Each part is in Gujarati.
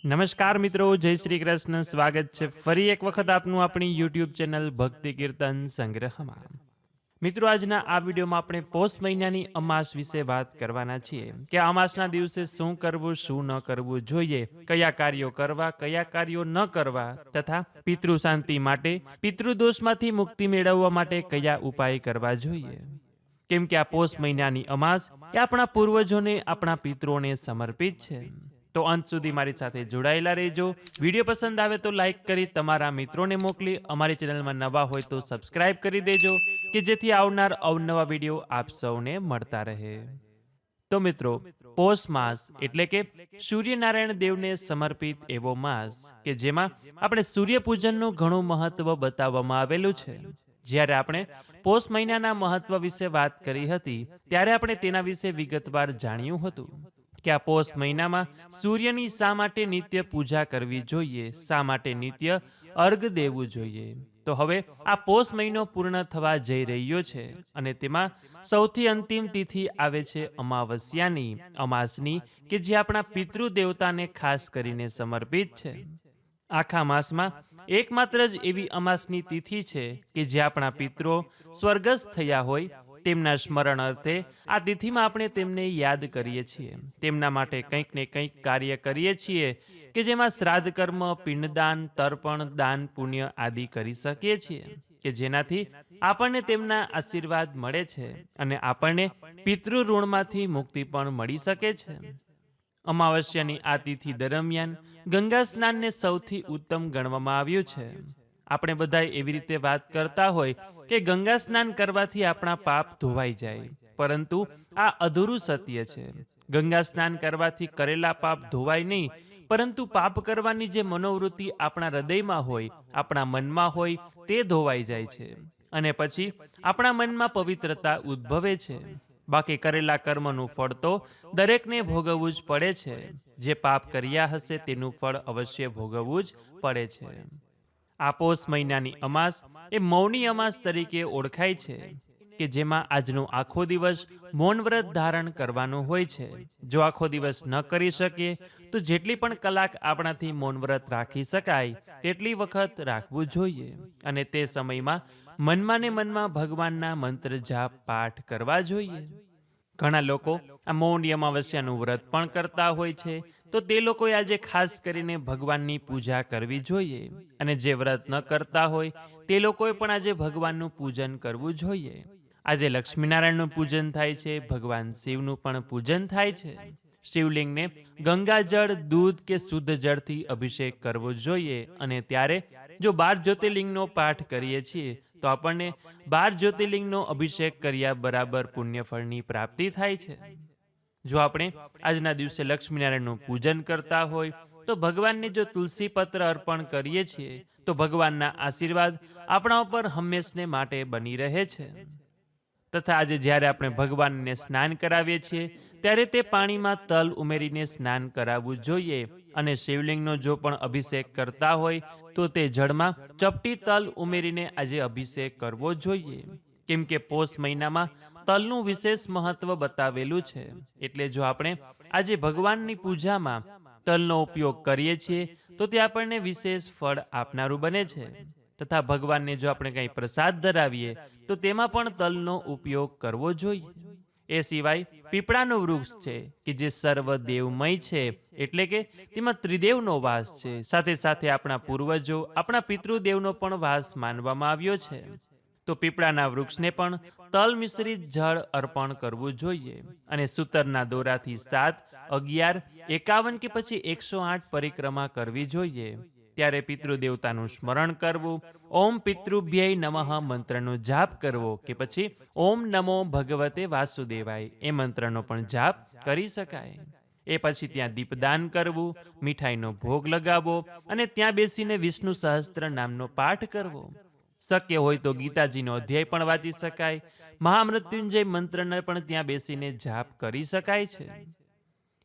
નમસ્કાર મિત્રો, જય શ્રી કૃષ્ણ. સ્વાગત છે ફરી એક વખત આપનું આપણી યુટ્યુબ ચેનલ ભક્તિ કીર્તન સંગ્રહમાં. મિત્રો, આજના આ વિડીયોમાં આપણે પોષ મહિનાની અમાસ વિશે વાત કરવાના છીએ કે અમાસના દિવસે શું કરવું, શું ન કરવું જોઈએ, કયા કાર્યો કરવા, કયા કાર્યો ન કરવા, તથા પિતૃ શાંતિ માટે, પિતૃદોષમાંથી મુક્તિ મેળવવા માટે કયા ઉપાય કરવા જોઈએ. કેમ કે આ પોષ મહિનાની અમાસ એ આપણા પૂર્વજોને, આપણા પિતૃઓને સમર્પિત છે. તો અંત સુધી મારી સાથે જોડાયેલા રહેજો. વિડીયો પસંદ આવે તો લાઈક કરી તમારા મિત્રોને મોકલી, અમારી ચેનલમાં નવા હોય તો સબસ્ક્રાઇબ કરી દેજો કે જેથી આવનાર અવનવા વિડીયો આપ સૌને મળતા રહે. તો મિત્રો, પોષ માસ એટલે કે સૂર્યનારાયણ દેવને સમર્પિત એવો માસ કે જેમાં આપણે સૂર્યપૂજનનું ઘણું મહત્વ બતાવવામાં આવેલું છે. જ્યારે આપણે પોષ મહિનાના મહત્વ વિશે વાત કરી હતી ત્યારે આપણે તેના વિશે વિગતવાર જાણ્યું હતું કે આ પોષ મહિનામાં સૂર્યની શા માટે નિત્ય પૂજા કરવી જોઈએ, શા માટે નિત્ય અર્ઘ દેવું જોઈએ. તો હવે આ પોષ મહિનો પૂર્ણ થવા જઈ રહ્યો છે અને તેમાં સૌથી અંતિમ તિથિ આવે છે અમાવસ્યાની, અમાસની, કે જે આપણા પિતૃ દેવતાને ખાસ કરીને સમર્પિત છે. આખા માસમાં એકમાત્ર જ એવી અમાસની તિથિ છે કે જે આપણા પિતરો સ્વર્ગસ્થ થયા હોય તેમના સ્મરણ અર્થે આ તિથિમાં આપણે તેમને યાદ કરીએ છીએ, તેમના માટે કંઈક ને કંઈક કાર્ય કરીએ છીએ કે જેમાં શ્રાદ્ધ કર્મ, પિંડદાન, તર્પણ, દાન, પુણ્ય આદિ કરી શકીએ છીએ કે જેનાથી આપણને તેમના આશીર્વાદ મળે છે અને આપણને પિતૃ ઋણમાંથી મુક્તિ પણ મળી શકે છે. અમાવસ્યાની આ તિથિ દરમિયાન ગંગા સ્નાનને સૌથી ઉત્તમ ગણવામાં આવ્યું છે. આપણે બધાય એવી રીતે વાત કરતા હોય કે ગંગા સ્નાન કરવાથી આપણા પાપ ધોવાઈ જાય, પરંતુ આ અધૂરું સત્ય છે. ગંગા સ્નાન કરવાથી કરેલા પાપ ધોવાય નહીં, પરંતુ પાપ કરવાની જે મનોવૃત્તિ આપણા હૃદયમાં હોય, આપણા મનમાં હોય, તે ધોવાઈ જાય છે અને પછી આપણા મનમાં પવિત્રતા ઉદ્ભવે છે. બાકી કરેલા કર્મનું ફળ તો દરેકને ભોગવવું જ પડે છે. જે પાપ કર્યા હશે તેનું ફળ અવશ્ય ભોગવવું જ પડે છે. આ પોષ મહિનાની અમાસ એ મૌની અમાસ તરીકે ઓળખાય છે કે જેમાં આજનો આખો દિવસ મૌન વ્રત ધારણ કરવાનું હોય છે. જો આખો દિવસ ન કરી શકીએ તો જેટલી પણ કલાક આપણાથી મૌન વ્રત રાખી શકાય તેટલી વખત રાખવું જોઈએ અને તે સમયમાં મનમાં ને મનમાં ભગવાનના મંત્ર જાપ પાઠ કરવા જોઈએ. ઘણા લોકો આ મૌની અમાવસ્યાનું વ્રત પણ કરતા હોય છે, તો તે લોકોએ આજે ખાસ કરીને ભગવાનની પૂજા કરવી જોઈએ અને જે વ્રત ન કરતા હોય તે લોકોએ પણ આજે ભગવાનનું પૂજન કરવું જોઈએ. આજે લક્ષ્મીનારાયણનું પૂજન થાય છે, ભગવાન શિવનું પણ પૂજન થાય છે. શિવલિંગને ગંગાજળ, દૂધ કે શુદ્ધ જળથી અભિષેક કરવો જોઈએ અને ત્યારે જો 12 જ્યોતિર્લિંગનો પાઠ કરીએ છીએ તો આપણને 12 જ્યોતિર્લિંગનો અભિષેક કર્યા બરાબર પુણ્યફળની પ્રાપ્તિ થાય છે. જો આપણે આજના દિવસે લક્ષ્મીનારાયણનું પૂજન કરતા હોય તો ભગવાનને જો તુલસી પત્ર અર્પણ કરીએ છીએ તો ભગવાનના આશીર્વાદ આપણા ઉપર હંમેશને માટે બની રહે છે. તથા આજે જ્યારે આપણે ભગવાનને સ્નાન કરાવીએ છીએ ત્યારે તે પાણીમાં તલ ઉમેરીને સ્નાન કરાવવું જોઈએ અને શિવલિંગનો જો પણ અભિષેક કરતા હોય તો તે જળમાં ચપટી તલ ઉમેરીને આજે અભિષેક કરવો જોઈએ. કેમ કે પોષ મહિનામાં તલનું વિશેષ મહત્વ બતાવેલું છે. એટલે જો આપણે આજે ભગવાનની પૂજામાં તલનો ઉપયોગ કરીએ છીએ તો તે આપણને વિશેષ ફળ આપનારું બને છે. તથા ભગવાનને જો આપણે કંઈ પ્રસાદ ધરાવીએ તો તેમાં પણ તલનો ઉપયોગ કરવો જોઈએ. એ સિવાય પીપળાનું વૃક્ષ છે કે જે સર્વદેવમય છે, એટલે કે તેમાં ત્રિદેવનો વાસ છે. સાથે સાથે આપણા પૂર્વજો, આપણા પિતૃદેવનો પણ વાસ માનવામાં આવ્યો છે. તો પીપળાના વૃક્ષને પણ તલ મિશ્રિત જળ અર્પણ કરવું જોઈએ અને સૂતરના દોરાથી 7, 11, 51 કે પછી 108 પરિક્રમા કરવી જોઈએ. ત્યારે પિતૃદેવતાનું સ્મરણ કરવું, ઓમ પિતૃભ્યય નમઃ મંત્રનો જાપ કરવો કે પછી ઓમ નમો ભગવતે વાસુદેવાય એ મંત્રનો પણ જાપ કરી શકાય. એ પછી ત્યાં દીપદાન કરવું, મીઠાઈનો ભોગ લગાવવો અને ત્યાં બેસીને વિષ્ણુ સહસ્ત્ર નામનો પાઠ કરવો. શક્ય હોય તો ગીતાજીનો અધ્યાય પણ વાંચી શકાય. મહામૃત્યુંજય મંત્રને પણ ત્યાં બેસીને જાપ કરી શકાય છે.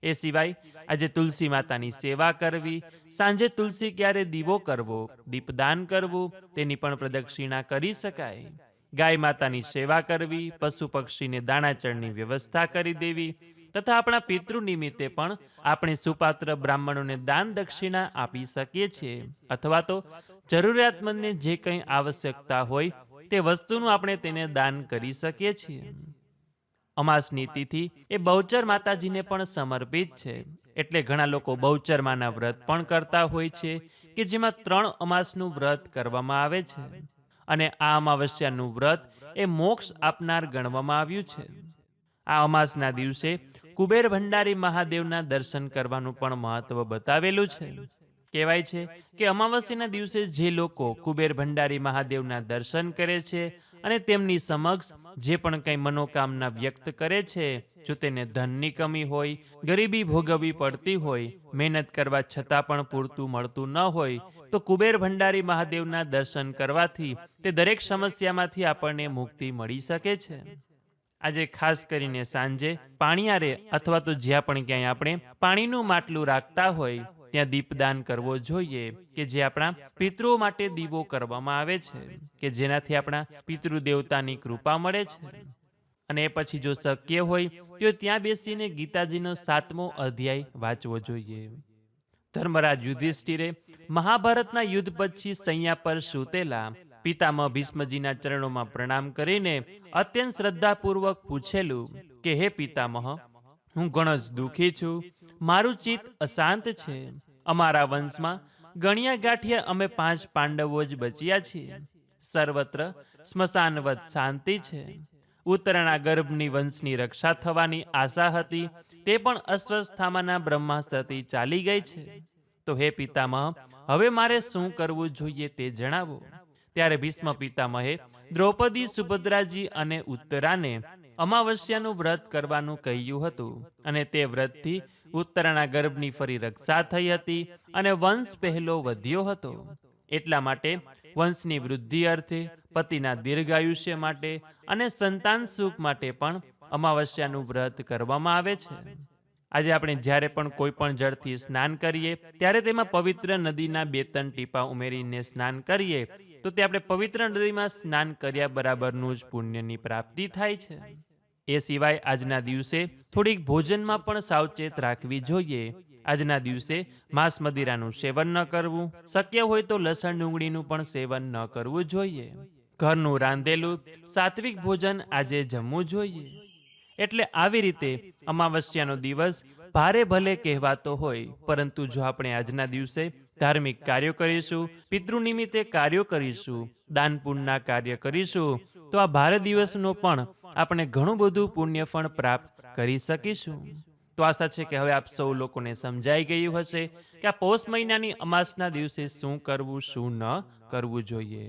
એ સિવાય આજે તુલસી માતાની સેવા કરવી, સાંજે તુલસી ક્યારે દીવો કરવો, દીપદાન કરવું, તેની પણ પ્રદક્ષિણા કરી શકાય. ગાય માતાની સેવા કરવી, પશુ પક્ષીને દાણાચળની વ્યવસ્થા કરી દેવી, તથા આપણા પિતૃ નિમિત્તે પણ આપણે સુપાત્ર બ્રાહ્મણોને દાન દક્ષિણા આપી શકીએ છીએ, અથવા તો જરૂરિયાતમંદને જે કંઈ આવશ્યકતા હોય તે વસ્તુનું આપણે તેને દાન કરી શકીએ છીએ. અમાસની તિથિ એ બહુચર માતાજીને પણ સમર્પિત છે, એટલે ઘણા લોકો બહુચરમાના વ્રત પણ કરતા હોય છે કે જેમાં 3 અમાસનું વ્રત કરવામાં આવે છે. અને આ અમાવસ્યાનું વ્રત એ મોક્ષ આપનાર ગણવામાં આવ્યું છે. આ અમાસના દિવસે કુબેર ભંડારી મહાદેવના દર્શન કરવાનું પણ મહત્વ બતાવેલું છે. કહેવાય છે કે અમાવસ્યાના દિવસે જે લોકો કુબેર ભંડારી મહાદેવના દર્શન કરે છે અને તેમની સમક્ષ જે પણ કંઈ મનોકામના વ્યક્ત કરે છે, જો તેને ધનની કમી હોય, ગરીબી ભોગવવી પડતી હોય, મહેનત કરવા છતાં પણ પૂરતું મળતું ન હોય, તો કુબેર ભંડારી મહાદેવના દર્શન કરવાથી તે દરેક સમસ્યામાંથી આપણને મુક્તિ મળી શકે છે. આજે ખાસ કરીને સાંજે પાણીયારે અથવા તો જ્યાં પણ ક્યાંય આપણે પાણીનું માટલું રાખતા હોય ત્યાં દીપદાન કરવો જોઈએ, કે જે આપણા પિતૃઓ માટે દીવો કરવામાં આવે છે, કે જેનાથી આપણા પિતૃદેવતાની કૃપા મળે છે. અને એ પછી જો શક્ય હોય તો ત્યાં બેસીને ગીતાજીનો 7મો અધ્યાય વાંચવો જોઈએ. ધર્મરાજ યુધિષ્ઠિરે મહાભારતના યુદ્ધ પછી સૈયા પર સૂતેલા પિતામહ ભીષ્મજીના ચરણોમાં પ્રણામ કરીને અત્યંત શ્રદ્ધાપૂર્વક પૂછેલું કે હે પિતામહ, હું ઘણો જ દુઃખી છું, મારું ચિત્ત અશાંત છે. અમારા વંશમાં ગણ્યા ગાંઠિયા અમે 5 પાંડવો જ બચ્યા છીએ. સર્વત્ર સ્મશાનવત શાંતિ છે. ઉત્તરાના ગર્ભની વંશની રક્ષા થવાની આશા હતી, તે પણ અસ્વસ્થામાના બ્રહ્માસ્ત્રથી ચાલી ગઈ છે. તો હે પિતામહ, હવે મારે શું કરવું જોઈએ તે જણાવો. ત્યારે ભીષ્મ પિતામહે દ્રૌપદી, સુભદ્રાજી અને ઉત્તરાને અમાવસ્યાનું વ્રત કરવાનું કહ્યું હતું, અને તે વ્રતથી ઉત્તરાના ગર્ભની ફરી રક્ષા થઈ હતી અને વંશ પહેલો વધ્યો હતો. એટલા માટે વંશની વૃદ્ધિ અર્થે, પતિના દીર્ઘાયુષ્ય માટે અને સંતાન સુખ માટે પણ અમાવસ્યાનું વ્રત કરવામાં આવે છે. આજે આપણે જ્યારે પણ કોઈ પણ જળથી સ્નાન કરીએ ત્યારે તેમાં પવિત્ર નદીના 2-3 ટીપા ઉમેરીને સ્નાન કરીએ તો તે આપણે પવિત્ર નદીમાં સ્નાન કર્યા બરાબરનું જ પુણ્યની પ્રાપ્તિ થાય છે. એ સિવાય આજના દિવસે થોડીક ભોજનમાં પણ સાવચેત રાખવી જોઈએ. આજના દિવસે માંસ મદિરાનું સેવન ન કરવું, શક્ય હોય તો લસણ ડુંગળીનું પણ સેવન ન કરવું જોઈએ. ઘરનું રાંધેલું સાત્વિક ભોજન આજે જમવું જોઈએ. એટલે આવી રીતે અમાવસ્યાનો દિવસ ભારે ભલે કહેવાતો હોય, પરંતુ જો આપણે આજના દિવસે ધાર્મિક કાર્યો કરીશું, પિતૃ નિમિત્તે કાર્યો કરીશું, દાન પુણ્યના કાર્ય કરીશું, તો આ ભારે દિવસનો પણ આપણે ઘણું બધું પુણ્યફળ પ્રાપ્ત કરી શકીશું. તો આશા છે કે હવે આપ સૌ લોકોને સમજાઈ ગયું હશે કે આ પૌષ મહિનાની અમાસના દિવસે શું કરવું, શું ન કરવું જોઈએ.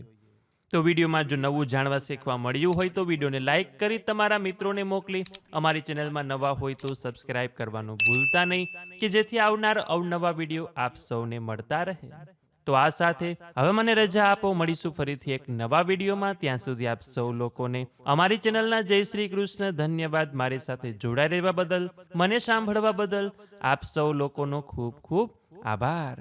તો વિડીયોમાં જો નવું જાણવા શીખવા મળ્યું હોય તો વિડીયોને લાઇક કરી તમારા મિત્રોને મોકલી, અમારી ચેનલમાં નવા હોય તો સબસ્ક્રાઇબ કરવાનું ભૂલતા નહીં, કે જેથી આવનાર અવનવા વિડીયો આપ સૌને મળતા રહે. તો આ સાથે હવે મને રજા આપો, મળીશું ફરીથી એક નવા વિડીયોમાં. ત્યાં સુધી આપ સૌ લોકોને અમારી ચેનલના જય શ્રી કૃષ્ણ. ધન્યવાદ મારી સાથે જોડાઈ રહેવા બદલ, મને સાંભળવા બદલ આપ સૌ લોકોનો ખૂબ ખૂબ આભાર.